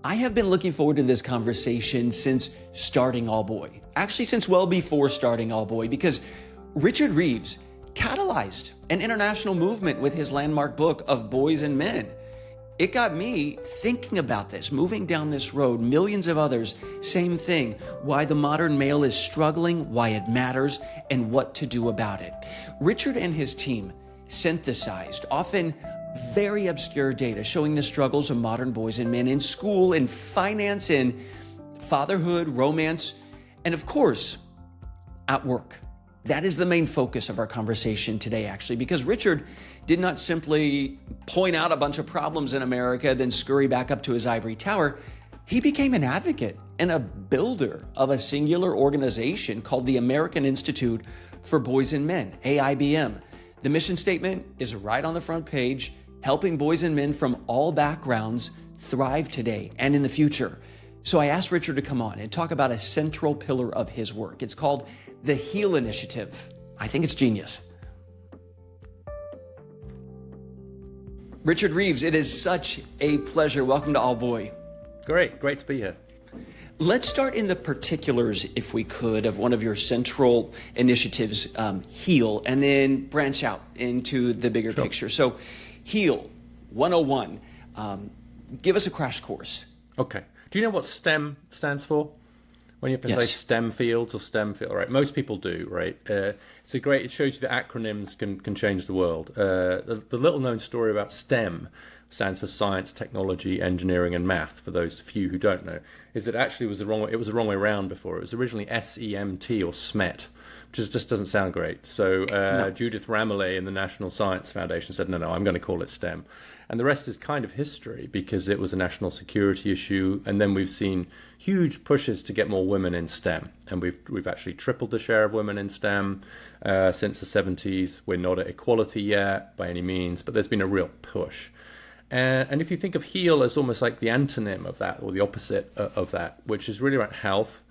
I have been looking forward to this conversation since starting All Boy. Actually, since well before starting All Boy, because Richard Reeves catalyzed an international movement with his landmark book of Boys and Men. It got me thinking about this, moving down this road. Millions of others, same thing. Why the modern male is struggling, why it matters, and what to do about it. Richard and his team synthesized often very obscure data showing the struggles of modern boys and men in school, in finance, in fatherhood, romance, and of course, at work. That is the main focus of our conversation today, actually, because Richard did not simply point out a bunch of problems in America, then scurry back up to his ivory tower. He became an advocate and a builder of a singular organization called the American Institute for Boys and Men, AIBM. The mission statement is right on the front page, helping boys and men from all backgrounds thrive today and in the future. So I asked Richard to come on and talk about a central pillar of his work. It's called the HEAL Initiative. I think it's genius. Richard Reeves, it is such a pleasure. Welcome to All Boy. Great to be here. Let's start in the particulars, if we could, of one of your central initiatives, HEAL, and then branch out into the bigger picture. So HEAL 101, give us a crash course. Okay. Do you know what STEM stands for? When you have to say STEM fields or STEM field, right? Most people do, right? It shows you that acronyms can change the world. The little known story about STEM stands for science, technology, engineering, and math, for those few who don't know, is that actually it was the wrong way around before. It was originally SEMT or SMET, which just doesn't sound great. So Judith Rameley in the National Science Foundation said, no, I'm going to call it STEM. And the rest is kind of history, because it was a national security issue. And then we've seen huge pushes to get more women in STEM. And we've actually tripled the share of women in STEM since the 70s. We're not at equality yet by any means, but there's been a real push. And if you think of HEAL as almost like the antonym of that, or the opposite of that, which is really about health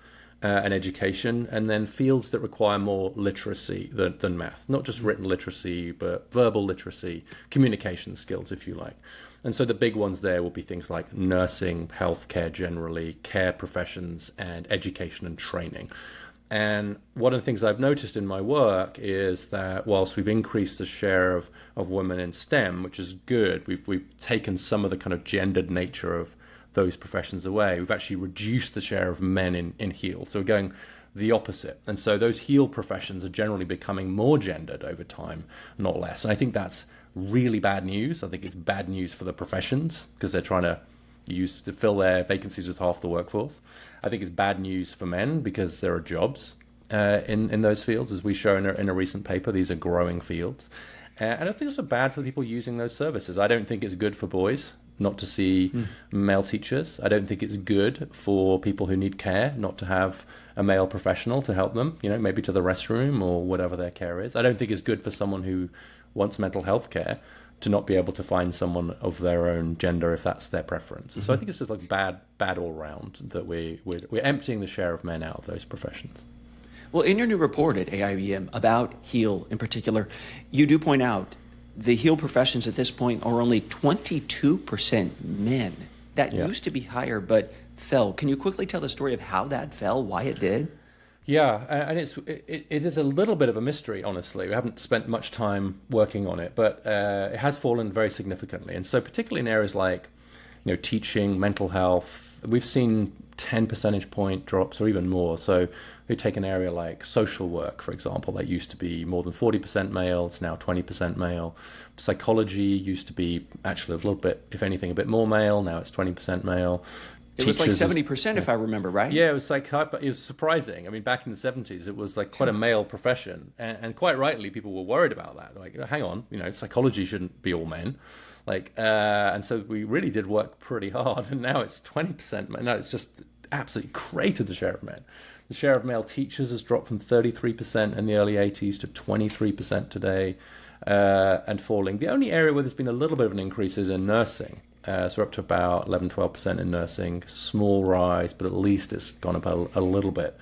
and education, and then fields that require more literacy than math. Not just written literacy, but verbal literacy, communication skills, if you like. And so the big ones there will be things like nursing, healthcare generally, care professions, and education and training. And one of the things I've noticed in my work is that whilst we've increased the share of women in STEM, which is good, we've taken some of the kind of gendered nature of those professions away. We've actually reduced the share of men in HEAL. So we're going the opposite. And so those HEAL professions are generally becoming more gendered over time, not less. And I think that's really bad news. I think it's bad news for the professions, because they're trying to fill their vacancies with half the workforce. I think it's bad news for men, because there are jobs in those fields, as we show in a recent paper. These are growing fields. And I think it's also bad for the people using those services. I don't think it's good for boys not to see male teachers. I don't think it's good for people who need care not to have a male professional to help them, maybe to the restroom or whatever their care is. I don't think it's good for someone who wants mental health care to not be able to find someone of their own gender if that's their preference. So I think it's just like bad all round that we're emptying the share of men out of those professions. Well, in your new report at AIBM about HEAL in particular, you do point out the HEAL professions at this point are only 22% men. That used to be higher, but fell. Can you quickly tell the story of how that fell, why it did? Yeah, and it is a little bit of a mystery, honestly. We haven't spent much time working on it, but it has fallen very significantly. And so particularly in areas like teaching, mental health, we've seen 10 percentage point drops or even more. So we take an area like social work, for example, that used to be more than 40% male, it's now 20% male. Psychology used to be actually a little bit, if anything, a bit more male, now it's 20% male. It was like 70%, if I remember, right? Yeah, it was surprising. I mean, back in the 70s, it was like quite a male profession. And quite rightly, people were worried about that. Like, hang on, psychology shouldn't be all men. And so we really did work pretty hard. And now it's 20%. No, it's just absolutely cratered the share of men. The share of male teachers has dropped from 33% in the early 80s to 23% today, and falling. The only area where there's been a little bit of an increase is in nursing. So we're up to about 11-12% in nursing. Small rise, but at least it's gone up a little bit.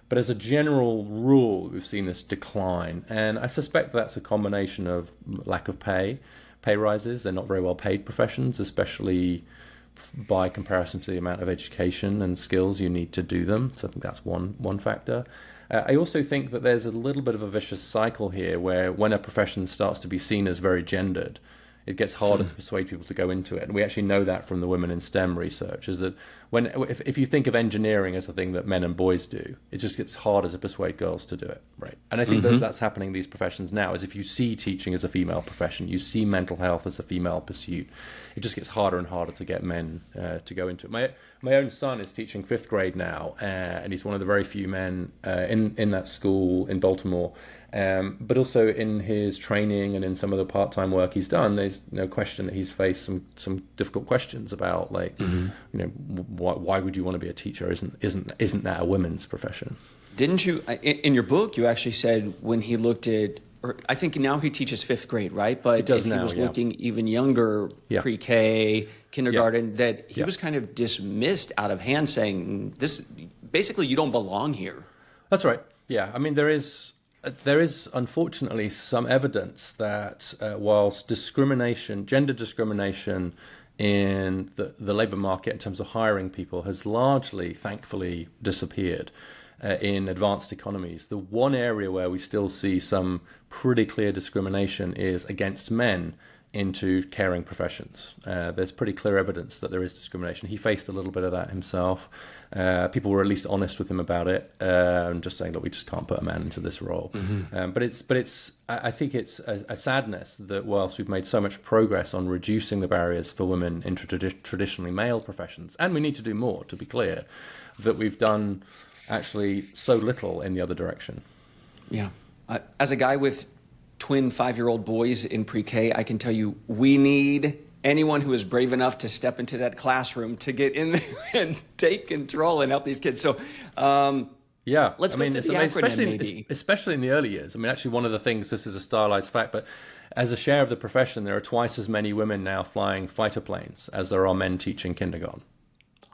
But as a general rule, we've seen this decline. And I suspect that's a combination of lack of pay rises. They're not very well paid professions, especially by comparison to the amount of education and skills you need to do them. So I think that's one factor. I also think that there's a little bit of a vicious cycle here where when a profession starts to be seen as very gendered, it gets harder to persuade people to go into it. And we actually know that from the women in STEM research, is that if you think of engineering as a thing that men and boys do, it just gets harder to persuade girls to do it, right? And I think that that's happening in these professions now, is if you see teaching as a female profession, you see mental health as a female pursuit, it just gets harder and harder to get men to go into it. My own son is teaching 5th grade now, and he's one of the very few men in that school in Baltimore. But also in his training and in some of the part-time work he's done, there's no question that he's faced some difficult questions about, like, why would you want to be a teacher? Isn't that a women's profession? Didn't you, in your book, you actually said when he looked at, or I think now he teaches 5th grade, right? But if he was looking even younger, pre-K, kindergarten, that he was kind of dismissed out of hand, saying, "This basically you don't belong here." That's right. Yeah, I mean there is unfortunately some evidence that whilst gender discrimination in the labour market in terms of hiring people has largely, thankfully, disappeared in advanced economies, the one area where we still see some pretty clear discrimination is against men into caring professions. There's pretty clear evidence that there is discrimination. He faced a little bit of that himself. People were at least honest with him about it, and just saying, look, we just can't put a man into this role. I think it's a sadness that whilst we've made so much progress on reducing the barriers for women in traditionally male professions, and we need to do more, to be clear, that we've done actually so little in the other direction. Yeah. As a guy with twin 5-year-old boys in pre-K, I can tell you we need anyone who is brave enough to step into that classroom to get in there and take control and help these kids. So, let's go through the acronym, especially in the early years. I mean, actually, one of the things, this is a stylized fact, but as a share of the profession, there are twice as many women now flying fighter planes as there are men teaching kindergarten.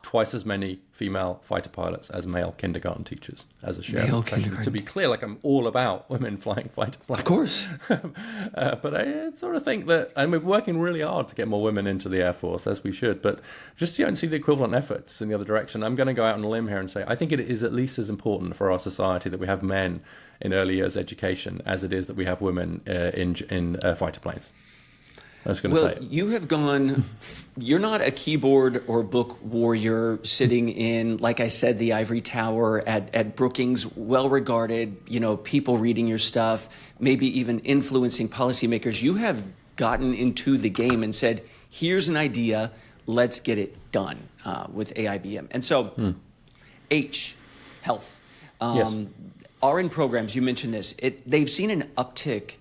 Twice as many female fighter pilots as male kindergarten teachers as a share of the profession. To be clear, like, I'm all about women flying fighter planes. Of course. But I sort of think that, and we're working really hard to get more women into the Air Force, as we should, but just don't see the equivalent efforts in the other direction. I'm going to go out on a limb here and say, I think it is at least as important for our society that we have men in early years education as it is that we have women in fighter planes. I was going to say it. You have gone, you're not a keyboard or book warrior sitting in, like I said, the ivory tower at Brookings, well-regarded, people reading your stuff, maybe even influencing policymakers. You have gotten into the game and said, here's an idea, let's get it done with AIBM. And so, health. Yes. RN programs, you mentioned this, they've seen an uptick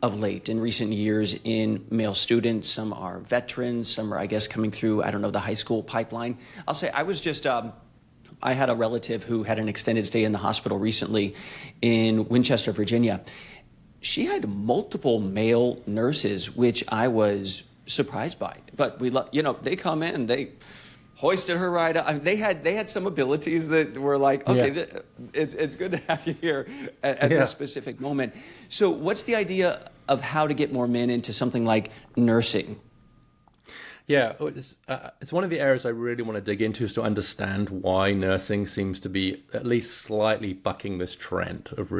of late in recent years in male students. Some are veterans, some are, I guess, coming through, the high school pipeline. I'll say I was just, I had a relative who had an extended stay in the hospital recently in Winchester, Virginia. She had multiple male nurses, which I was surprised by. But they come in, they hoisted her right up. I mean, they had some abilities that were like, okay, it's good to have you here at this specific moment. So what's the idea of how to get more men into something like nursing? Yeah, it's one of the areas I really want to dig into, is to understand why nursing seems to be at least slightly bucking this trend of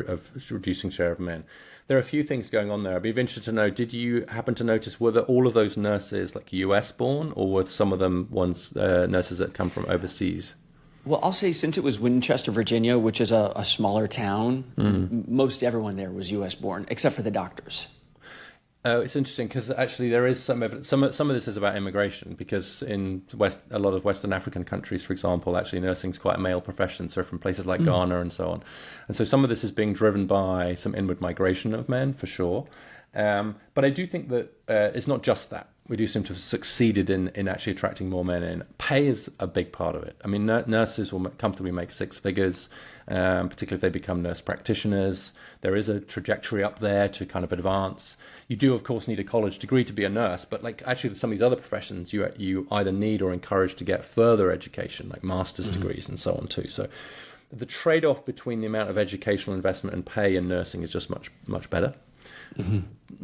reducing share of men. There are a few things going on there. I'd be interested to know, did you happen to notice, were all of those nurses like US born, or were some of them nurses that come from overseas? Well, I'll say since it was Winchester, Virginia, which is a smaller town, most everyone there was US born, except for the doctors. It's interesting because actually there is some evidence. Some of this is about immigration, because in a lot of Western African countries, for example, actually nursing is quite a male profession. So from places like Ghana and so on, and so some of this is being driven by some inward migration of men, for sure. But I do think that it's not just that. We do seem to have succeeded in actually attracting more men in. Pay is a big part of it. I mean, nurses will comfortably make 6 figures, particularly if they become nurse practitioners. There is a trajectory up there to kind of advance. You do, of course, need a college degree to be a nurse, but like actually some of these other professions, you either need or encouraged to get further education, like master's degrees and so on too. So the trade-off between the amount of educational investment and pay in nursing is just much, much better.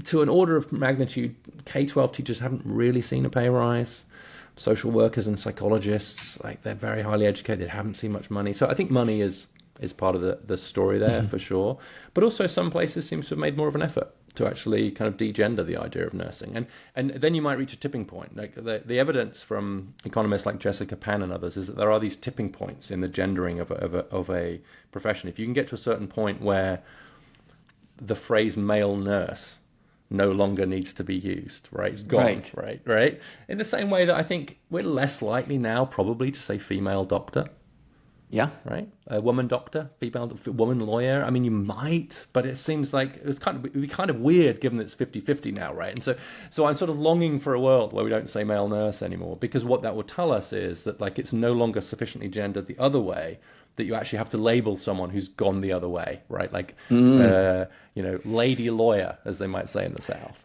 To an order of magnitude, K-12 teachers haven't really seen a pay rise. social workers and psychologists, like they're very highly educated, haven't seen much money. So I think money is part of the story there for sure. But also some places seem to have made more of an effort to actually kind of degender the idea of nursing. And then you might reach a tipping point. Like the evidence from economists like Jessica Pan and others is that there are these tipping points in the gendering of a profession. If you can get to a certain point where the phrase male nurse no longer needs to be used, right? It's gone, right? In the same way that I think we're less likely now probably to say female doctor. Yeah. Right. A woman doctor, woman lawyer. I mean, you might, but it seems like it'd be kind of weird given that it's 50-50 now, right? And so I'm sort of longing for a world where we don't say male nurse anymore, because what that would tell us is that like it's no longer sufficiently gendered the other way, that you actually have to label someone who's gone the other way, right? Like, lady lawyer, as they might say in the South.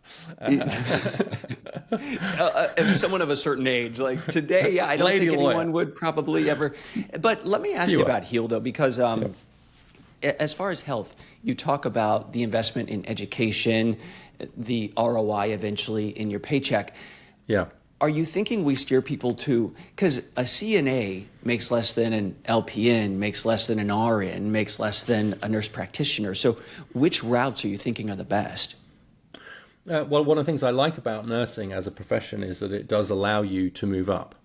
If someone of a certain age, like today, I don't think anyone would probably ever. But let me ask you about HEAL, though, because as far as health, you talk about the investment in education, the ROI eventually in your paycheck. Yeah. Are you thinking we steer people to, because a CNA makes less than an LPN, makes less than an RN, makes less than a nurse practitioner. So which routes are you thinking are the best? Well, one of the things I like about nursing as a profession is that it does allow you to move up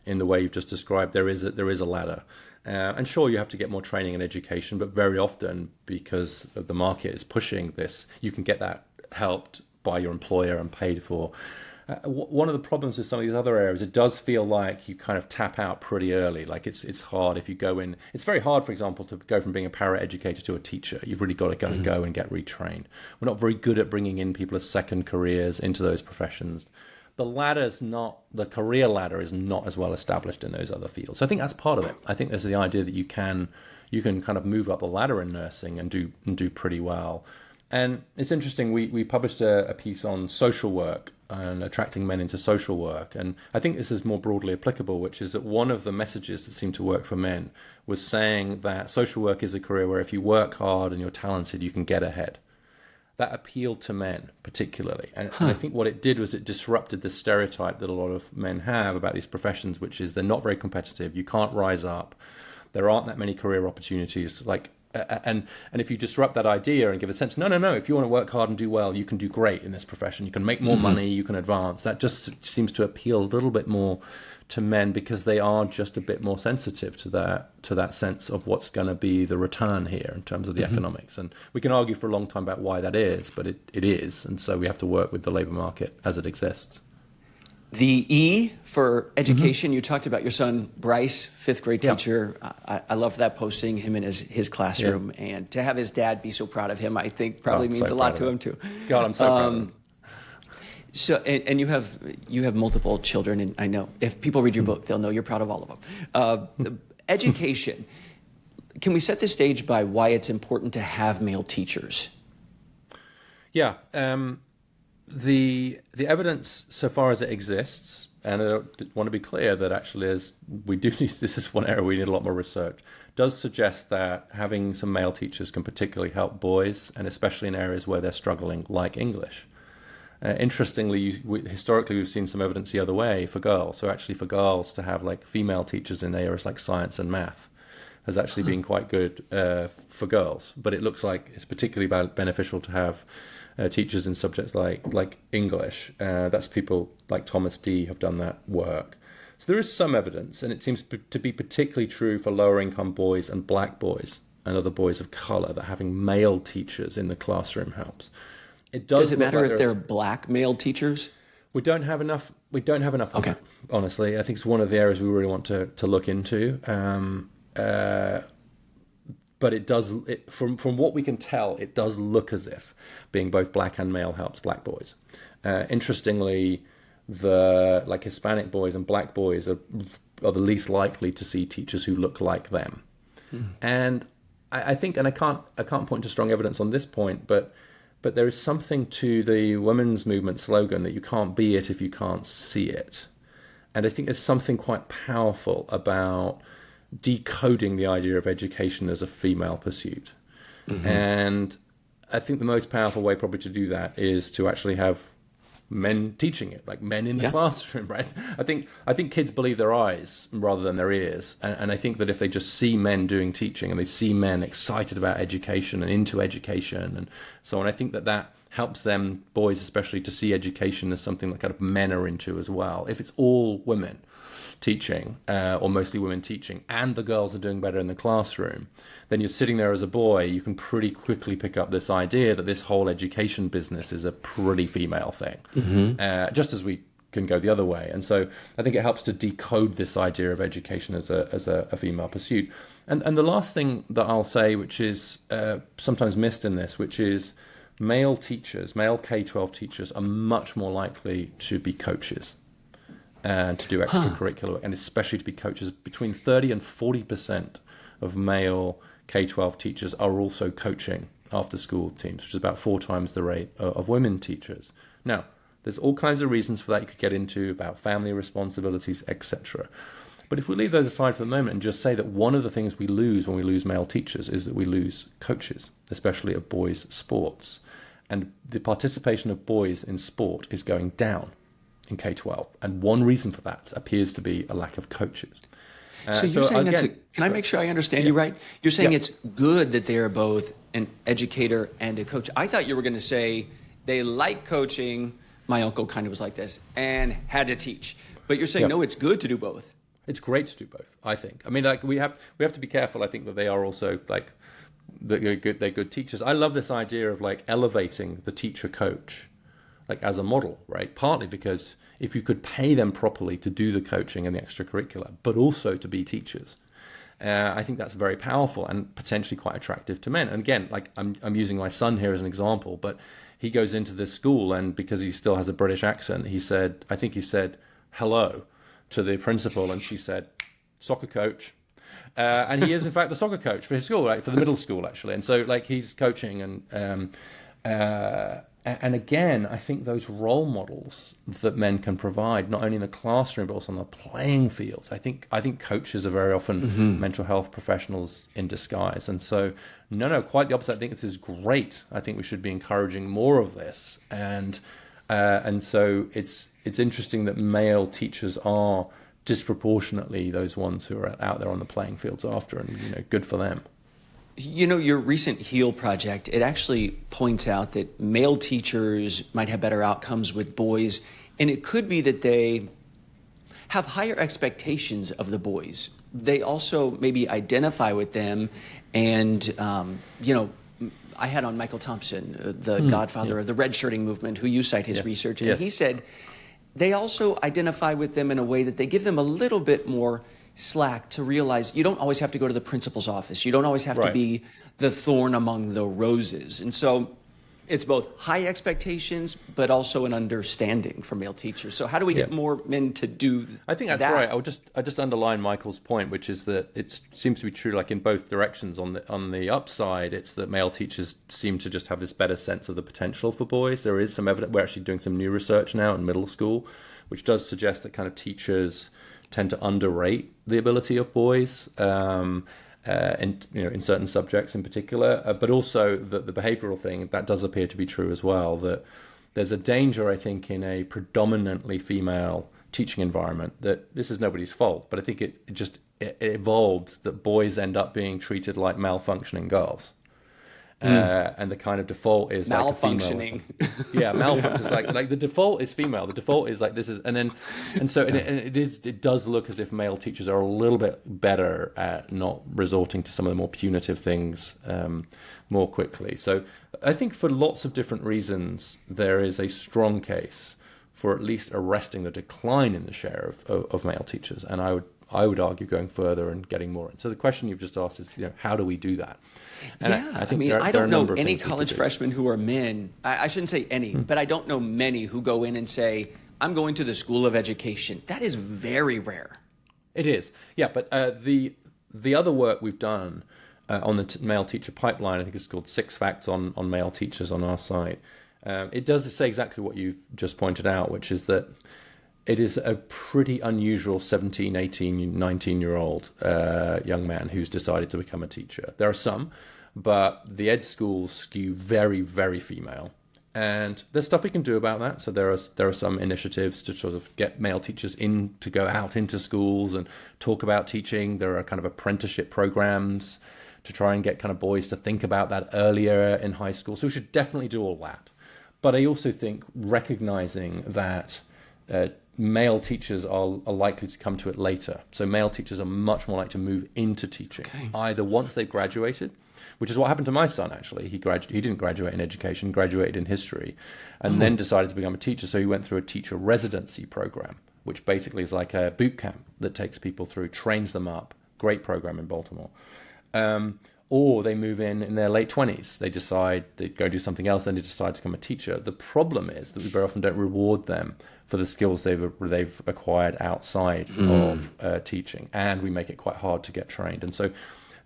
in the way you've just described. There is a ladder. And sure, you have to get more training and education, but very often, because the market is pushing this, you can get that helped by your employer and paid for. One of the problems with some of these other areas, it does feel like you kind of tap out pretty early. Like it's hard if you go in. It's very hard, for example, to go from being a para-educator to a teacher. You've really got to go and get retrained. We're not very good at bringing in people as second careers into those professions. The career ladder is not as well established in those other fields. So I think that's part of it. I think there's the idea that you can kind of move up the ladder in nursing and do pretty well. And it's interesting, we published a piece on social work and attracting men into social work. And I think this is more broadly applicable, which is that one of the messages that seemed to work for men was saying that social work is a career where if you work hard and you're talented, you can get ahead. That appealed to men particularly. And I think what it did was it disrupted the stereotype that a lot of men have about these professions, which is they're not very competitive, you can't rise up, there aren't that many career opportunities, and if you disrupt that idea and give a sense, no, if you want to work hard and do well, you can do great in this profession, you can make more money, you can advance. That just seems to appeal a little bit more to men because they are just a bit more sensitive to that sense of what's going to be the return here in terms of the economics. And we can argue for a long time about why that is, but it is. And so we have to work with the labor market as it exists. The E for education, you talked about your son, Bryce, fifth grade teacher. I love that posting, him in his classroom. Yeah. And to have his dad be so proud of him, I think probably means a lot to him too. God, I'm so proud of him. So, and you have multiple children, and I know if people read your book, they'll know you're proud of all of them. Education, can we set the stage by why it's important to have male teachers? Yeah. The evidence, so far as it exists, and I want to be clear that actually this is one area we need a lot more research, does suggest that having some male teachers can particularly help boys, and especially in areas where they're struggling, like English. Interestingly, historically we've seen some evidence the other way for girls. So actually for girls to have like female teachers in areas like science and math has actually been quite good for girls. But it looks like it's particularly beneficial to have teachers in subjects like English. That's people like Thomas D have done that work. So there is some evidence, and it seems to be particularly true for lower income boys and black boys and other boys of color, that having male teachers in the classroom helps. Does it matter if they're black male teachers? We don't have enough. Okay. Honestly, I think it's one of the areas we really want to look into. But it does, from what we can tell, it does look as if being both black and male helps black boys. Interestingly, the Hispanic boys and black boys are the least likely to see teachers who look like them. And I think, and I can't point to strong evidence on this point, but there is something to the women's movement slogan that you can't be it if you can't see it. And I think there's something quite powerful about decoding the idea of education as a female pursuit. And I think the most powerful way probably to do that is to actually have men teaching it, like men in the classroom, right? I think kids believe their eyes rather than their ears, and I think that if they just see men doing teaching and they see men excited about education and into education and so on, I think that helps them, boys especially, to see education as something that kind of men are into as well. If it's all women teaching, or mostly women teaching, and the girls are doing better in the classroom, then you're sitting there as a boy, you can pretty quickly pick up this idea that this whole education business is a pretty female thing, just as we can go the other way. And so I think it helps to decode this idea of education as a female pursuit. And the last thing that I'll say, which is sometimes missed in this, which is male teachers, male K-12 teachers are much more likely to be coaches and to do extracurricular work, and especially to be coaches. Between 30 and 40% of male K-12 teachers are also coaching after-school teams, which is about 4 times the rate of women teachers. Now, there's all kinds of reasons for that you could get into, about family responsibilities, etc. But if we leave those aside for the moment and just say that one of the things we lose when we lose male teachers is that we lose coaches, especially of boys' sports. And the participation of boys in sport is going down in K-12. And one reason for that appears to be a lack of coaches. So you're saying can I make sure I understand you right? You're saying it's good that they are both an educator and a coach. I thought you were going to say they like coaching. My uncle kind of was like this and had to teach. But you're saying, no, it's good to do both. It's great to do both, I think. I mean, like we have to be careful, I think, that they are also like they're good teachers. I love this idea of like elevating the teacher coach like as a model, right? Partly because if you could pay them properly to do the coaching and the extracurricular, but also to be teachers, I think that's very powerful and potentially quite attractive to men. And again, like I'm using my son here as an example, but he goes into this school and because he still has a British accent, he said hello to the principal, and she said, soccer coach. And he is in fact the soccer coach for his school, right? For the middle school actually. And so like he's coaching and again, I think those role models that men can provide, not only in the classroom but also on the playing fields. I think coaches are very often mental health professionals in disguise. And so, no, quite the opposite. I think this is great. I think we should be encouraging more of this. And so it's interesting that male teachers are disproportionately those ones who are out there on the playing fields after, and good for them. Your recent HEAL project, it actually points out that male teachers might have better outcomes with boys, and it could be that they have higher expectations of the boys. They also maybe identify with them, and, I had on Michael Thompson, the godfather of the red shirting movement, who you cite his research, and he said they also identify with them in a way that they give them a little bit more slack to realize you don't always have to go to the principal's office. You don't always have to be the thorn among the roses. And so it's both high expectations, but also an understanding for male teachers. So how do we get more men to do that? I think that's right. I just underline Michael's point, which is that it seems to be true like in both directions. On the upside, it's that male teachers seem to just have this better sense of the potential for boys. There is some evidence. We're actually doing some new research now in middle school, which does suggest that kind of teachers tend to underrate the ability of boys in certain subjects in particular, but also the behavioral thing, that does appear to be true as well, that there's a danger, I think, in a predominantly female teaching environment, that this is nobody's fault, but I think it evolves that boys end up being treated like malfunctioning girls. And the kind of default is malfunctioning. Like a female. Malfunction. Like the default is female. The default is like this is, it does look as if male teachers are a little bit better at not resorting to some of the more punitive things more quickly. So I think for lots of different reasons, there is a strong case for at least arresting the decline in the share of male teachers. And I would argue going further and getting more in. So the question you've just asked is, how do we do that? And I don't know any college freshmen who are men. I shouldn't say any, but I don't know many who go in and say, I'm going to the School of Education. That is very rare. It is. Yeah, but the other work we've done on the male teacher pipeline, I think it's called 6 Facts on Male Teachers on our site. It does say exactly what you just pointed out, which is that it is a pretty unusual 17, 18, 19-year-old young man who's decided to become a teacher. There are some, but the ed schools skew very, very female. And there's stuff we can do about that. So there are some initiatives to sort of get male teachers in to go out into schools and talk about teaching. There are kind of apprenticeship programs to try and get kind of boys to think about that earlier in high school. So we should definitely do all that. But I also think recognizing that male teachers are likely to come to it later. So male teachers are much more likely to move into teaching, either once they've graduated, which is what happened to my son, actually. He didn't graduate in education, graduated in history, and then decided to become a teacher. So he went through a teacher residency program, which basically is like a boot camp that takes people through, trains them up. Great program in Baltimore. Or they move in their late 20s. They decide they go do something else, then they decide to become a teacher. The problem is that we very often don't reward them for the skills they've acquired outside of teaching, and we make it quite hard to get trained. And so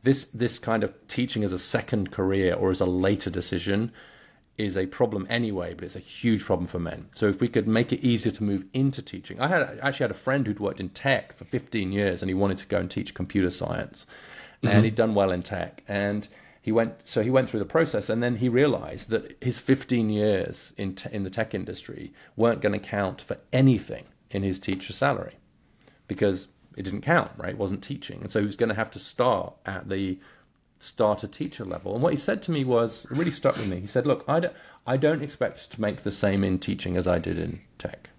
this kind of teaching as a second career or as a later decision is a problem anyway, but it's a huge problem for men. So if we could make it easier to move into teaching. I actually had a friend who'd worked in tech for 15 years, and he wanted to go and teach computer science. And he'd done well in tech, and he went through the process, and then he realized that his 15 years in the tech industry weren't going to count for anything in his teacher salary, because it didn't count, right? It wasn't teaching. And so he was going to have to start at the starter teacher level. And what he said to me was, it really stuck with me. He said, look, I don't expect to make the same in teaching as I did in tech,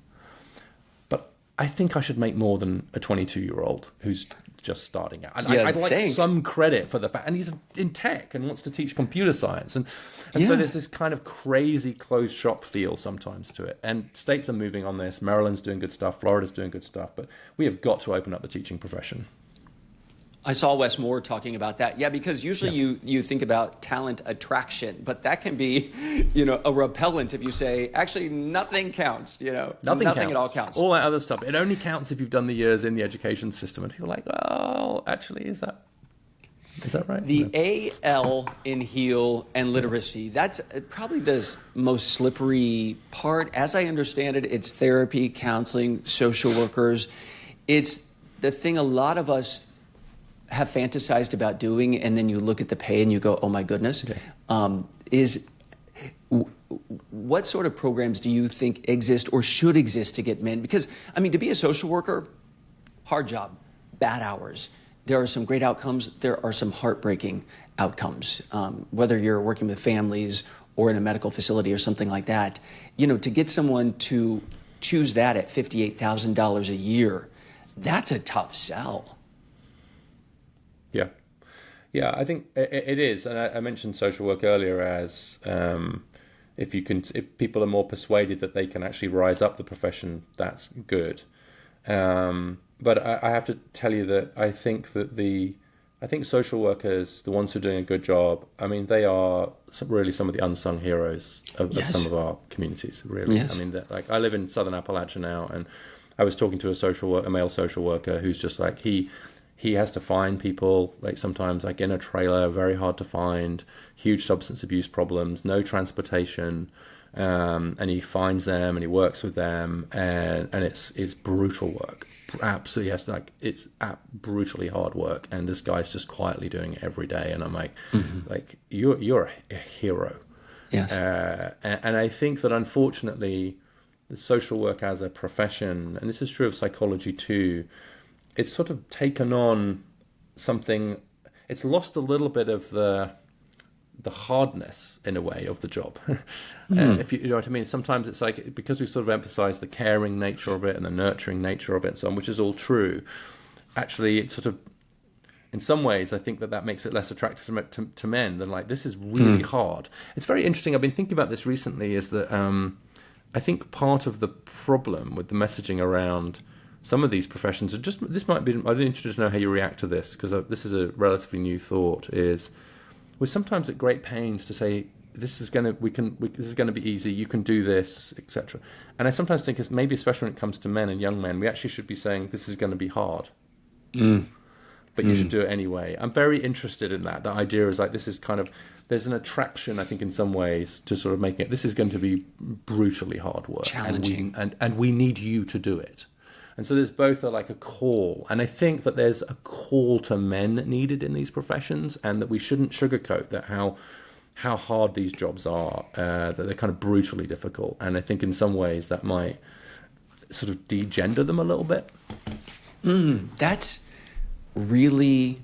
but I think I should make more than a 22-year-old who's just starting out. And I'd like some credit for the fact, and he's in tech and wants to teach computer science. And so there's this kind of crazy closed shop feel sometimes to it. And states are moving on this. Maryland's doing good stuff. Florida's doing good stuff. But we have got to open up the teaching profession. I saw Wes Moore talking about that. Yeah, because usually you think about talent attraction, but that can be, a repellent if you say, actually, nothing counts, Nothing at all counts. All that other stuff. It only counts if you've done the years in the education system. And people are like, well, actually, is that right? The AL in HEAL and literacy, that's probably the most slippery part. As I understand it, it's therapy, counseling, social workers. It's the thing a lot of us have fantasized about doing, and then you look at the pay and you go, oh my goodness. What sort of programs do you think exist or should exist to get men? Because, to be a social worker, hard job, bad hours. There are some great outcomes. There are some heartbreaking outcomes, whether you're working with families or in a medical facility or something like that. To get someone to choose that at $58,000 a year, that's a tough sell. Yeah, I think it is. And I mentioned social work earlier as if people are more persuaded that they can actually rise up the profession, that's good. But I have to tell you that I think social workers, the ones who are doing a good job, they are really some of the unsung heroes of some of our communities, really. Yes. I live in Southern Appalachia now, and I was talking to a male social worker who's just like, he has to find people, sometimes in a trailer, very hard to find, huge substance abuse problems, no transportation, and he finds them and he works with them, and it's brutal work. Absolutely, it's brutally hard work, and this guy's just quietly doing it every day, and I'm like, you're a hero. Yes. And I think that unfortunately, the social work as a profession, and this is true of psychology too, it's sort of taken on something. It's lost a little bit of the hardness in a way of the job. If you know what I mean. Sometimes it's like, because we sort of emphasize the caring nature of it and the nurturing nature of it and so on, which is all true. Actually, it's sort of, in some ways, I think that makes it less attractive to men than this is really hard. It's very interesting. I've been thinking about this recently. Is that I think part of the problem with the messaging around some of these professions are just, this might be, I'd be interested to know how you react to this, because this is a relatively new thought, is we're sometimes at great pains to say, this is going to be easy, you can do this, etc. And I sometimes think, maybe especially when it comes to men and young men, we actually should be saying, this is going to be hard, but you should do it anyway. I'm very interested in that. The idea is this is kind of, there's an attraction, I think, in some ways, to sort of making it, this is going to be brutally hard work. Challenging. And we need you to do it. And so there's both a call, and I think that there's a call to men needed in these professions, and that we shouldn't sugarcoat that how how hard these jobs are, that they're kind of brutally difficult. And I think in some ways that might sort of degender them a little bit. That's really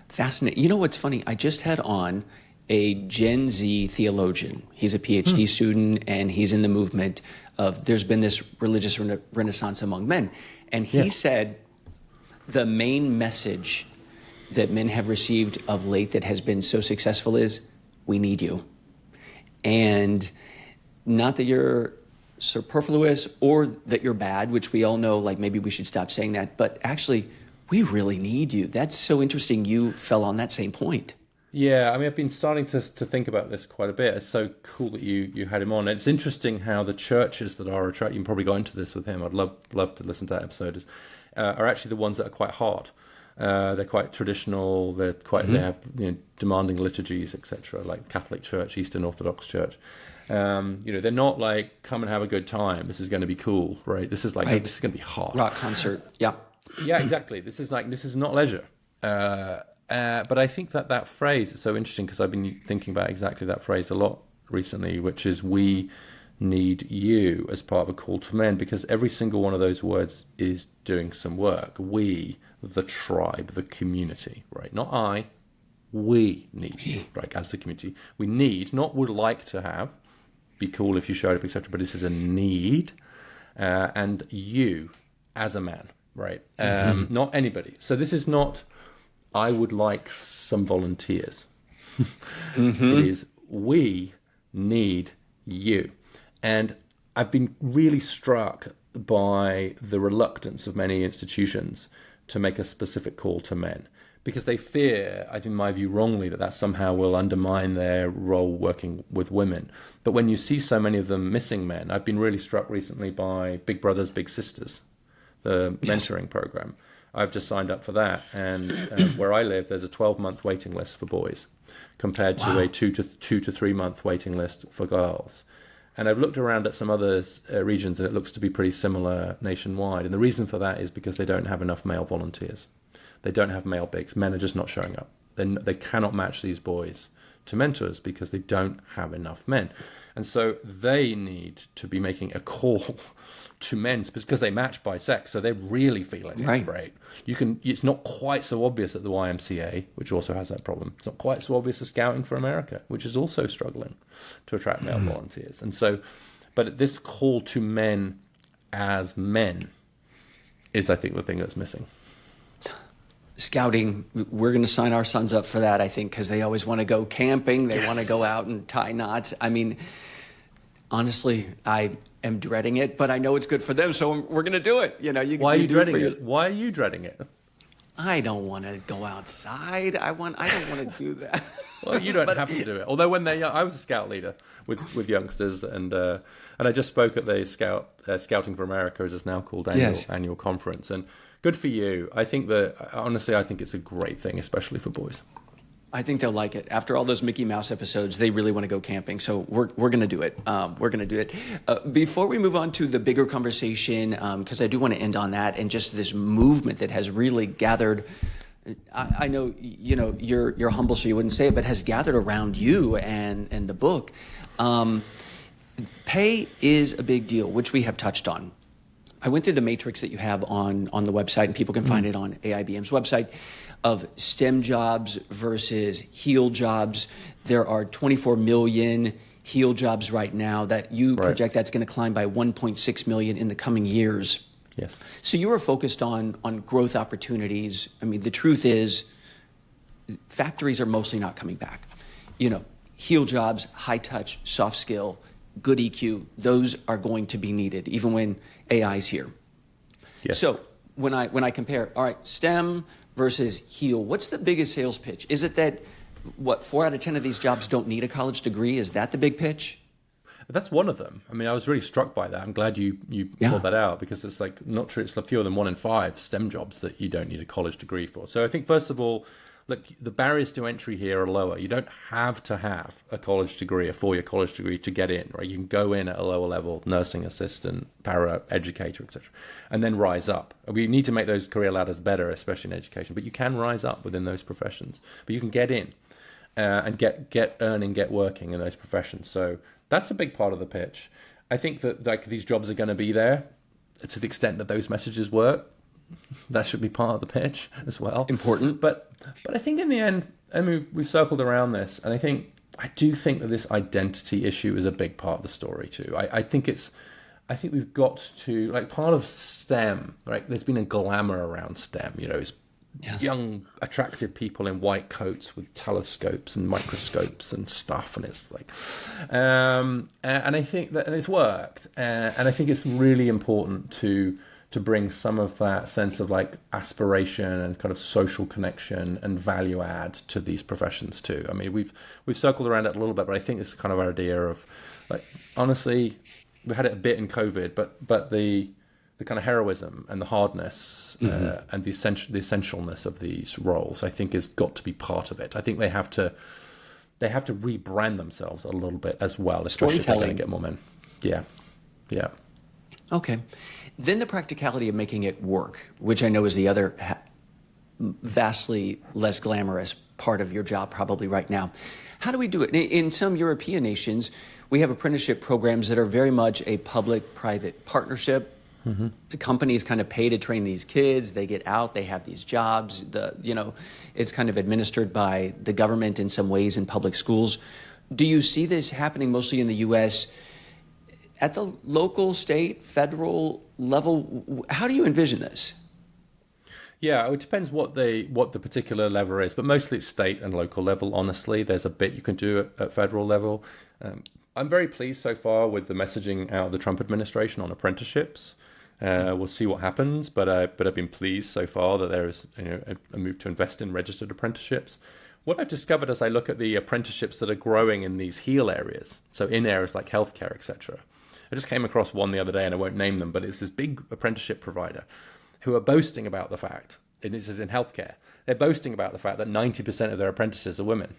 fascinating. You know what's funny? I just had on a Gen Z theologian. He's a PhD student, and he's in the movement of there's been this religious renaissance among men. And he said the main message that men have received of late that has been so successful is, we need you. And not that you're superfluous or that you're bad, which we all know, like maybe we should stop saying that, but actually, we really need you. That's so interesting you fell on that same point. Yeah, I mean, I've been starting to think about this quite a bit. It's so cool that you had him on. It's interesting how the churches that are attracting, you can probably go into this with him, I'd love to listen to that episode, are actually the ones that are quite hard. They're quite traditional, they have demanding liturgies, etc., like Catholic Church, Eastern Orthodox Church. They're not like, come and have a good time, this is going to be cool, right? This is like, this is going to be hard. Rock concert, yeah. Yeah, exactly. This is not leisure. But I think that phrase is so interesting because I've been thinking about exactly that phrase a lot recently, which is we need you as part of a call to men, because every single one of those words is doing some work. We, the tribe, the community, right? Not I, we need you, right? As the community, we need, not would like to have, be cool if you showed up, etc. But this is a need, and you as a man, right? Not anybody. So this is not, I would like some volunteers. It is, we need you. And I've been really struck by the reluctance of many institutions to make a specific call to men, because they fear, I think in my view wrongly, that somehow will undermine their role working with women. But when you see so many of them missing men, I've been really struck recently by Big Brothers Big Sisters, the mentoring program. I've just signed up for that, and where I live, there's a 12-month waiting list for boys, compared to a 2 to 3 month waiting list for girls. And I've looked around at some other regions, and it looks to be pretty similar nationwide. And the reason for that is because they don't have enough male volunteers. They don't have male bigs. Men are just not showing up. They cannot match these boys to mentors because they don't have enough men. And so they need to be making a call to men because they match by sex. So they're really feeling it, right? It's not quite so obvious at the YMCA, which also has that problem. It's not quite so obvious as Scouting for America, which is also struggling to attract male volunteers. And so, but this call to men as men is, I think, the thing that's missing. Scouting, we're going to sign our sons up for that, I think, because they always want to go camping. They want to go out and tie knots. I mean, honestly, I am dreading it, but I know it's good for them, so we're going to do it. Why are you dreading it? Why are you dreading it? I don't want to go outside. I don't want to do that. Well, you don't have to do it. Although when they're young, I was a scout leader with youngsters, and I just spoke at the Scouting for America, as it's now called, annual conference. And good for you. I think honestly, I think it's a great thing, especially for boys. I think they'll like it. After all those Mickey Mouse episodes, they really want to go camping. So we're going to do it. We're going to do it. Before we move on to the bigger conversation, because I do want to end on that and just this movement that has really gathered. I know you're humble, so you wouldn't say it, but has gathered around you and the book. Pay is a big deal, which we have touched on. I went through the matrix that you have on the website, and people can find it on AIBM's website, of STEM jobs versus HEAL jobs. There are 24 million HEAL jobs right now that you project that's going to climb by 1.6 million in the coming years. Yes. So you are focused on growth opportunities. I mean, the truth is, factories are mostly not coming back. HEAL jobs, high touch, soft skill, good EQ, those are going to be needed, even when AI is here. Yes. So when I compare, all right, STEM versus HEAL, what's the biggest sales pitch? Is it that, 4 out of 10 of these jobs don't need a college degree? Is that the big pitch? That's one of them. I mean, I was really struck by that. I'm glad you pulled that out, because it's like not true. It's fewer than 1 in 5 STEM jobs that you don't need a college degree for. So I think, first of all, look, the barriers to entry here are lower. You don't have to have a college degree, a 4-year college degree to get in, right? You can go in at a lower level, nursing assistant, para educator, etc., and then rise up. We need to make those career ladders better, especially in education, but you can rise up within those professions. But you can get in. and get earning, get working in those professions. So that's a big part of the pitch. I think that like these jobs are going to be there to the extent that those messages work. That should be part of the pitch as well. Important. But I think in the end, I mean, we've circled around this, and I do think that this identity issue is a big part of the story too. I think we've got to, like, part of STEM, right? There's been a glamour around STEM, it's young, attractive people in white coats with telescopes and microscopes and stuff, and it's like, and I think that, and it's worked, and I think it's really important to bring some of that sense of like aspiration and kind of social connection and value add to these professions too. I mean, we've circled around it a little bit, but I think it's kind of our idea of, like, honestly, we had it a bit in COVID, but the kind of heroism and the hardness and the essentialness of these roles, I think, has got to be part of it. I think they have to rebrand themselves a little bit as well, especially if they're going to get more men. Yeah. Okay. Then the practicality of making it work, which I know is the other vastly less glamorous part of your job probably right now. How do we do it? In some European nations, we have apprenticeship programs that are very much a public-private partnership. Mm-hmm. The companies kind of pay to train these kids. They get out. They have these jobs. It's kind of administered by the government in some ways in public schools. Do you see this happening mostly in the U.S. at the local, state, federal level? How do you envision this? Yeah, it depends what the particular lever is, but mostly it's state and local level. Honestly, there's a bit you can do at federal level. I'm very pleased so far with the messaging out of the Trump administration on apprenticeships. We'll see what happens, but I've been pleased so far that there is a move to invest in registered apprenticeships. What I've discovered as I look at the apprenticeships that are growing in these heal areas, so in areas like healthcare, etc. I just came across one the other day, and I won't name them, but it's this big apprenticeship provider who are boasting about the fact, and this is in healthcare, they're boasting about the fact that 90% of their apprentices are women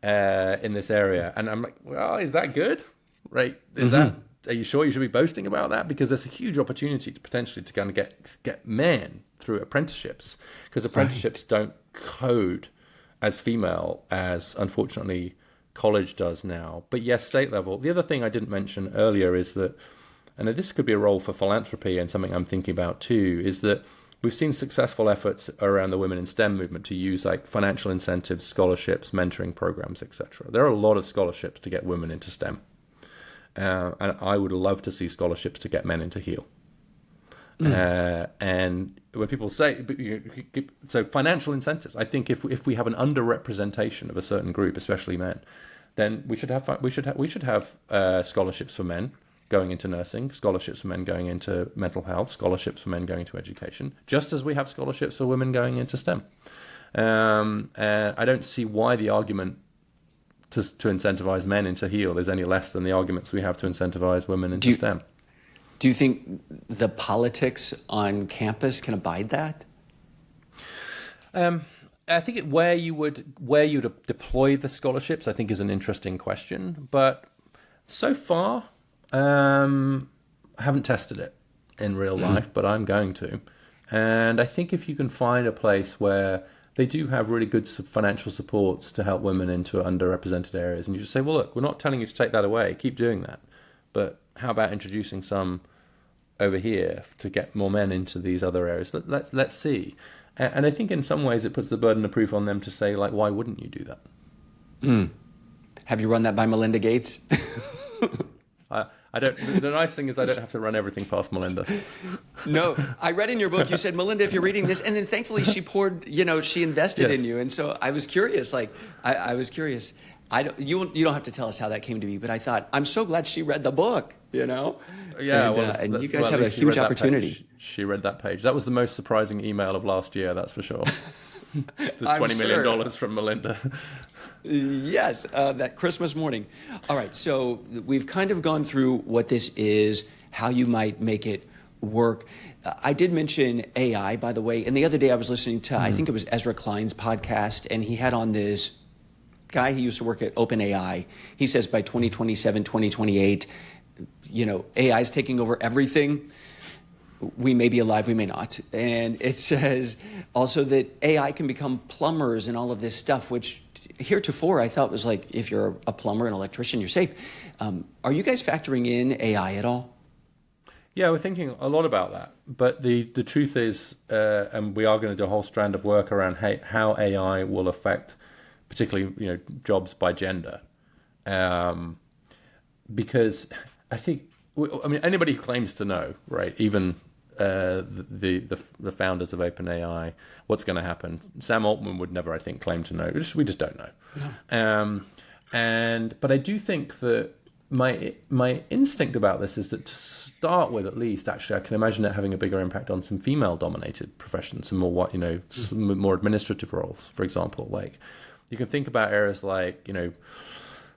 in this area. And I'm like, well, is that good? Right? Are you sure you should be boasting about that? Because there's a huge opportunity to potentially to kind of get men through apprenticeships, because apprenticeships don't code as female as, unfortunately, college does now. But yes, state level. The other thing I didn't mention earlier is that, and this could be a role for philanthropy and something I'm thinking about too, is that we've seen successful efforts around the women in STEM movement to use like financial incentives, scholarships, mentoring programs, etc. There are a lot of scholarships to get women into STEM. And I would love to see scholarships to get men into HEAL. And when people say, so financial incentives, I think if we have an underrepresentation of a certain group, especially men, then we should have scholarships for men going into nursing, scholarships for men going into mental health, scholarships for men going into education, just as we have scholarships for women going into STEM. And I don't see why the argument to incentivize men into HEAL is any less than the arguments we have to incentivize women into STEM. Do you think the politics on campus can abide that? I think where you'd deploy the scholarships, I think, is an interesting question. But so far, I haven't tested it in real life, but I'm going to. And I think if you can find a place where they do have really good financial supports to help women into underrepresented areas, and you just say, well, look, we're not telling you to take that away, keep doing that, but how about introducing some over here to get more men into these other areas? Let's see. And I think in some ways it puts the burden of proof on them to say, like, why wouldn't you do that? Have you run that by Melinda Gates? I don't. The nice thing is I don't have to run everything past Melinda. No, I read in your book, you said, Melinda, if you're reading this, and then thankfully she she invested in you. And so I was curious, I was curious. You don't have to tell us how that came to be, but I thought, I'm so glad she read the book, Yeah, and you guys have a huge opportunity. She read that page. That was the most surprising email of last year, that's for sure. The $20 million from Melinda. Yes, that Christmas morning. All right, so we've kind of gone through what this is, how you might make it work. I did mention AI, by the way, and the other day I was listening to, I think it was Ezra Klein's podcast, and he had on this guy who used to work at OpenAI. He says by 2027, 2028, AI is taking over everything. We may be alive, we may not. And it says also that AI can become plumbers and all of this stuff, which heretofore, I thought was like, if you're a plumber, an electrician, you're safe. Are you guys factoring in AI at all? Yeah, we're thinking a lot about that. But the truth is, and we are going to do a whole strand of work around how AI will affect, particularly jobs by gender, because I think anybody who claims to know, right? Even the founders of OpenAI, what's going to happen? Sam Altman would never, I think, claim to know. We just don't know. No. But I do think that my instinct about this is that to start with, at least, actually, I can imagine it having a bigger impact on some female-dominated professions, some more some more administrative roles, for example. Like, you can think about areas like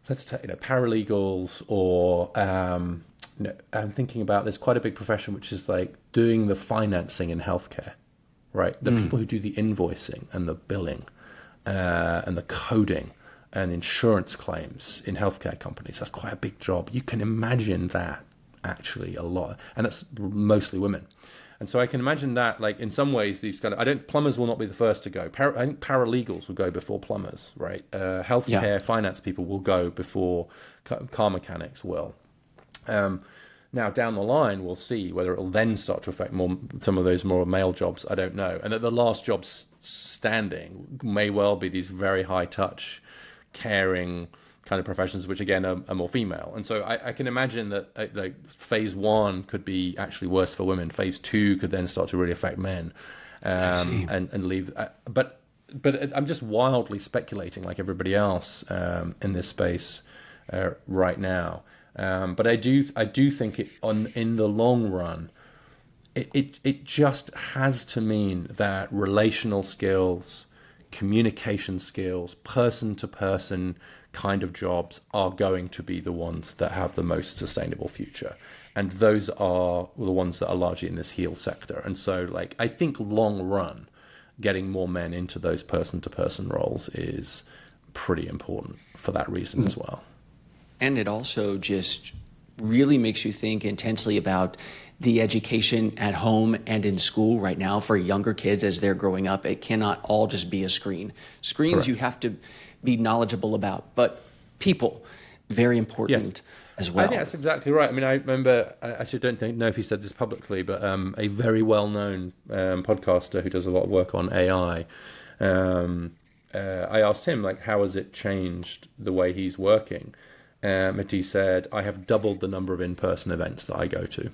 let's take paralegals, or I'm thinking about, there's quite a big profession which is like doing the financing in healthcare, right? The people who do the invoicing and the billing and the coding and insurance claims in healthcare companies. That's quite a big job. You can imagine that actually a lot, and that's mostly women. And so I can imagine that, like, in some ways, these plumbers will not be the first to go. I think paralegals will go before plumbers, right? Healthcare finance people will go before car mechanics will. Now, down the line, we'll see whether it'll then start to affect some of those more male jobs. I don't know. And that the last jobs standing may well be these very high touch, caring kind of professions, which again are more female. And so I can imagine that like phase one could be actually worse for women. Phase two could then start to really affect men, and leave. But I'm just wildly speculating, like everybody else in this space right now. But I do think in the long run, it just has to mean that relational skills, communication skills, person-to-person kind of jobs are going to be the ones that have the most sustainable future. And those are the ones that are largely in this heal sector. And so, like, I think long run, getting more men into those person-to-person roles is pretty important for that reason as well. And it also just really makes you think intensely about the education at home and in school right now for younger kids as they're growing up. It cannot all just be a screen. Screens Correct. You have to be knowledgeable about, but people, very important as well. I think that's exactly right. I mean, I remember, I actually don't know if he said this publicly, but a very well-known podcaster who does a lot of work on AI, I asked him, like, how has it changed the way he's working? And he said, I have doubled the number of in-person events that I go to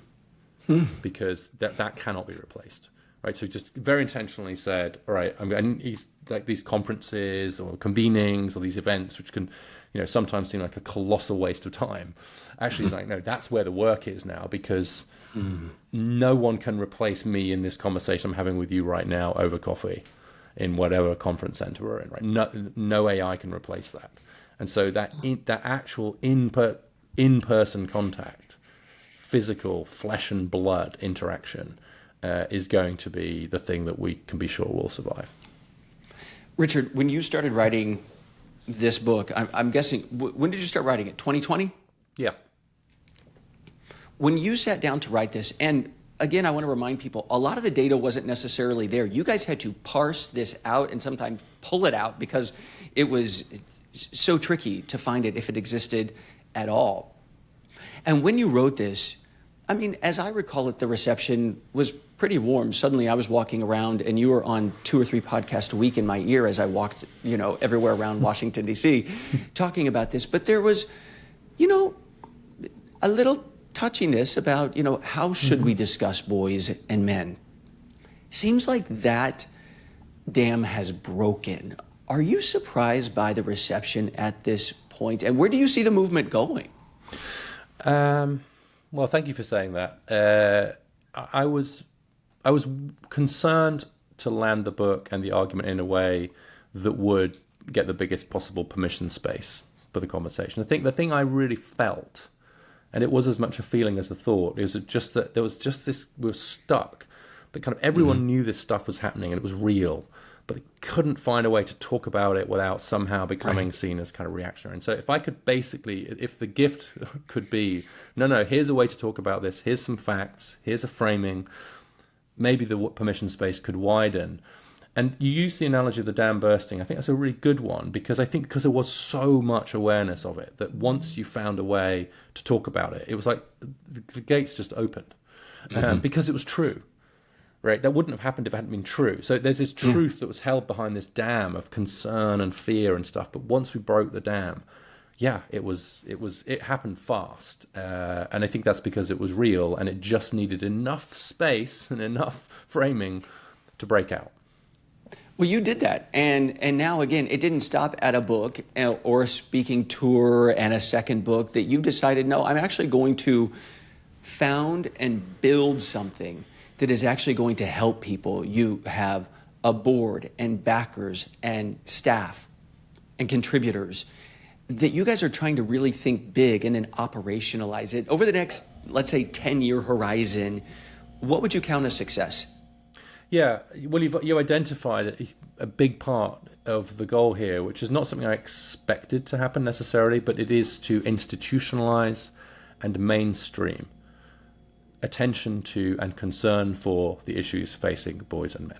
because that cannot be replaced. Right, so he just very intentionally said, all right, and he's like, these conferences or convenings or these events, which can, sometimes seem like a colossal waste of time. Actually, he's like, no, that's where the work is now, because no one can replace me in this conversation I'm having with you right now over coffee in whatever conference center we're in. Right, no AI can replace that. And so that actual in-person contact, physical flesh and blood interaction, is going to be the thing that we can be sure will survive. Richard, when you started writing this book, I'm guessing, when did you start writing it? 2020? Yeah. When you sat down to write this, and again, I want to remind people, a lot of the data wasn't necessarily there. You guys had to parse this out and sometimes pull it out because it was so tricky to find it if it existed at all. And when you wrote this, I mean, as I recall it, the reception was pretty warm. Suddenly I was walking around and you were on 2 or 3 podcasts a week in my ear as I walked, everywhere around Washington, D.C. talking about this. But there was, a little touchiness about, how should we discuss boys and men? Seems like that dam has broken. Are you surprised by the reception at this point? And where do you see the movement going? Well, thank you for saying that. I was concerned to land the book and the argument in a way that would get the biggest possible permission space for the conversation. I think the thing I really felt, and it was as much a feeling as a thought, is just that there was just this, we were stuck, that kind of everyone knew this stuff was happening and it was real, but couldn't find a way to talk about it without somehow becoming seen as kind of reactionary. And so if I could basically, if the gift could be, no, here's a way to talk about this, here's some facts, here's a framing, maybe the permission space could widen. And you use the analogy of the dam bursting. I think that's a really good one, because there was so much awareness of it, that once you found a way to talk about it, it was like the gates just opened, because it was true. Right, that wouldn't have happened if it hadn't been true. So there's this truth that was held behind this dam of concern and fear and stuff. But once we broke the dam, it happened fast, and I think that's because it was real, and it just needed enough space and enough framing to break out. Well, you did that, and now again, it didn't stop at a book or a speaking tour and a second book. That you decided, no, I'm actually going to found and build something that is actually going to help people. You have a board and backers and staff and contributors that you guys are trying to really think big and then operationalize it. Over the next, let's say, 10-year horizon, what would you count as success? Yeah, well, you identified a big part of the goal here, which is not something I expected to happen necessarily, but it is to institutionalize and mainstream attention to and concern for the issues facing boys and men.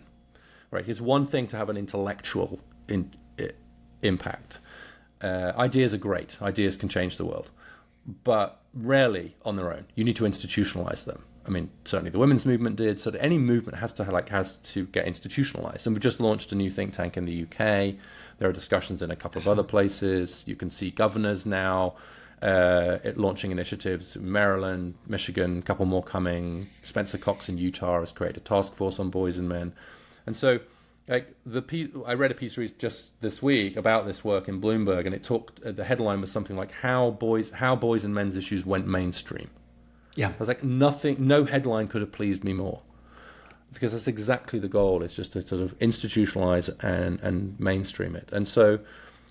Right? It's one thing to have an intellectual impact. Ideas are great. Ideas can change the world, but rarely on their own. You need to institutionalize them. I mean, certainly the women's movement did. So any movement has to get institutionalized. And we just launched a new think tank in the UK. There are discussions in a couple of other places. You can see governors now launching initiatives in Maryland, Michigan, a couple more coming. Spencer Cox in Utah has created a task force on boys and men. And so I read a piece just this week about this work in Bloomberg, and it talked, the headline was something like how boys and men's issues went mainstream. Yeah. I was like, no headline could have pleased me more, because that's exactly the goal. It's just to sort of institutionalize and mainstream it. And so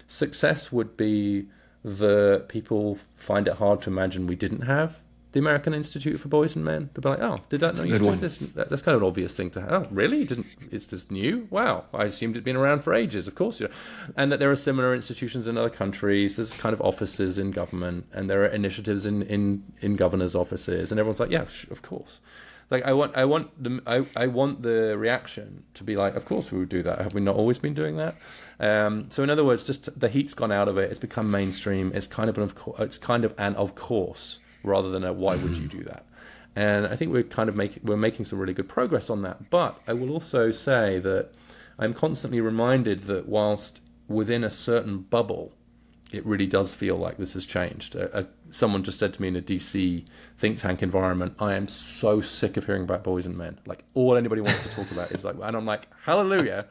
success would be that people find it hard to imagine we didn't have the American Institute for Boys and Men. They'll be like, oh, did that know you exist? That's kind of an obvious thing to have. Oh, really? Is this new? Wow, I assumed it'd been around for ages. Of course, and that there are similar institutions in other countries. There's kind of offices in government, and there are initiatives in governors' offices, and everyone's like, yeah, of course. Like I want the reaction to be like, of course we would do that. Have we not always been doing that? So in other words, just the heat's gone out of it. It's become mainstream. It's kind of an of course rather than a why would you do that? And I think we're making some really good progress on that. But I will also say that I'm constantly reminded that whilst within a certain bubble, it really does feel like this has changed. Someone just said to me in a DC think tank environment, I am so sick of hearing about boys and men. Like, all anybody wants to talk about is like, and I'm like, hallelujah.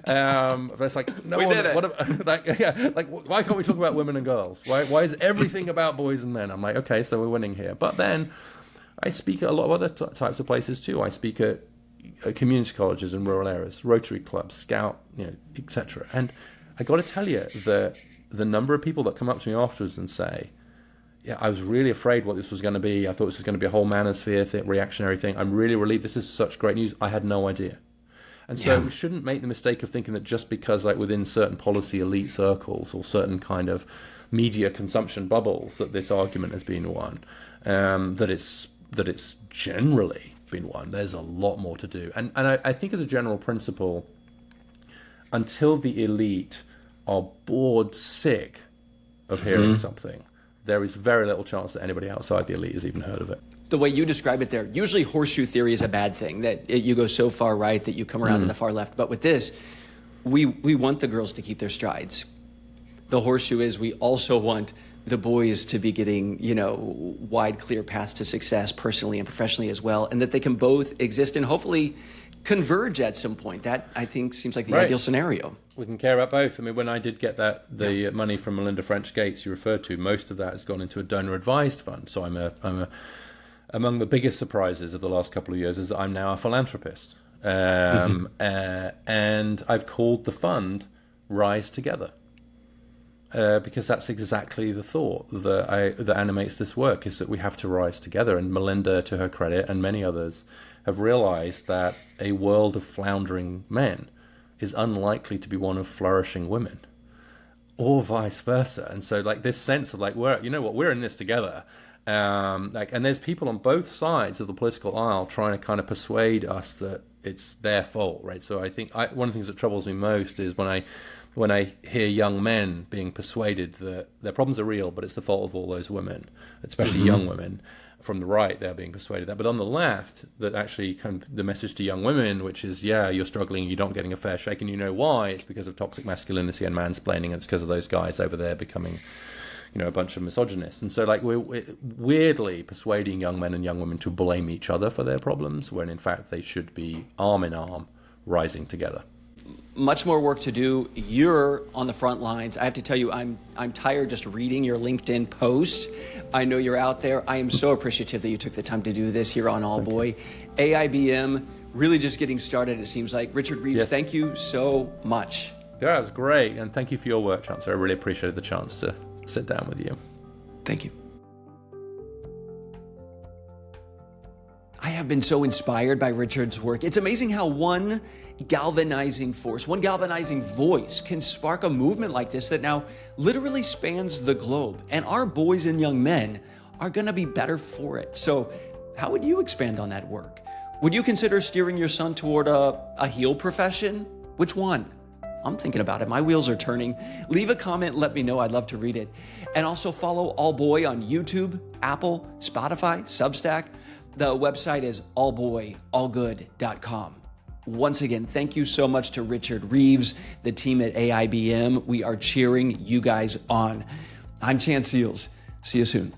But it's like, no, we did it. Why can't we talk about women and girls? Why is everything about boys and men? I'm like, okay, so we're winning here. But then I speak at a lot of other types of places too. I speak at community colleges in rural areas, Rotary clubs, Scout, etc. And I got to tell you that the number of people that come up to me afterwards and say, yeah, I was really afraid what this was going to be. I thought this was going to be a whole manosphere thing, reactionary thing. I'm really relieved. This is such great news. I had no idea. And so we shouldn't make the mistake of thinking that just because like within certain policy elite circles or certain kind of media consumption bubbles that this argument has been won, that it's generally been won. There's a lot more to do. And I think as a general principle, until the elite are bored sick of hearing something, there is very little chance that anybody outside the elite has even heard of it. The way you describe it there, usually horseshoe theory is a bad thing, that you go so far right that you come around to the far left. But with this, we want the girls to keep their strides. The horseshoe is we also want the boys to be getting, wide, clear paths to success personally and professionally as well, and that they can both exist and hopefully converge at some point. That, I think, seems like the ideal scenario. We can care about both. I mean, when I did get the money from Melinda French Gates you referred to, most of that has gone into a donor-advised fund. So I'm among the biggest surprises of the last couple of years is that I'm now a philanthropist. And I've called the fund Rise Together. Because that's exactly the thought that animates this work, is that we have to rise together. And Melinda, to her credit, and many others, have realized that a world of floundering men is unlikely to be one of flourishing women, or vice versa. And so, like, this sense of like, we're in this together. And there's people on both sides of the political aisle trying to kind of persuade us that it's their fault, right? So I think one of the things that troubles me most is when I hear young men being persuaded that their problems are real, but it's the fault of all those women, especially young women. From the right, they're being persuaded that. But on the left, that actually kind of the message to young women, which is, yeah, you're struggling, you're not getting a fair shake, and you know why? It's because of toxic masculinity and mansplaining, and it's because of those guys over there becoming, a bunch of misogynists. And so, like, we're weirdly persuading young men and young women to blame each other for their problems, when in fact they should be arm in arm, rising together. Much more work to do. You're on the front lines. I have to tell you, I'm tired just reading your LinkedIn post. I know you're out there. I am so appreciative that you took the time to do this here on All Boy. AIBM, really just getting started, it seems like. Richard Reeves, thank you so much. Yeah, it was great. And thank you for your work, Chancellor. I really appreciated the chance to sit down with you. Thank you. I have been so inspired by Richard's work. It's amazing how one galvanizing force, one galvanizing voice can spark a movement like this that now literally spans the globe. And our boys and young men are going to be better for it. So how would you expand on that work? Would you consider steering your son toward a heal profession? Which one? I'm thinking about it. My wheels are turning. Leave a comment. Let me know. I'd love to read it. And also follow All Boy on YouTube, Apple, Spotify, Substack. The website is allboyallgood.com. Once again, thank you so much to Richard Reeves, the team at AIBM. We are cheering you guys on. I'm Chance Seales. See you soon.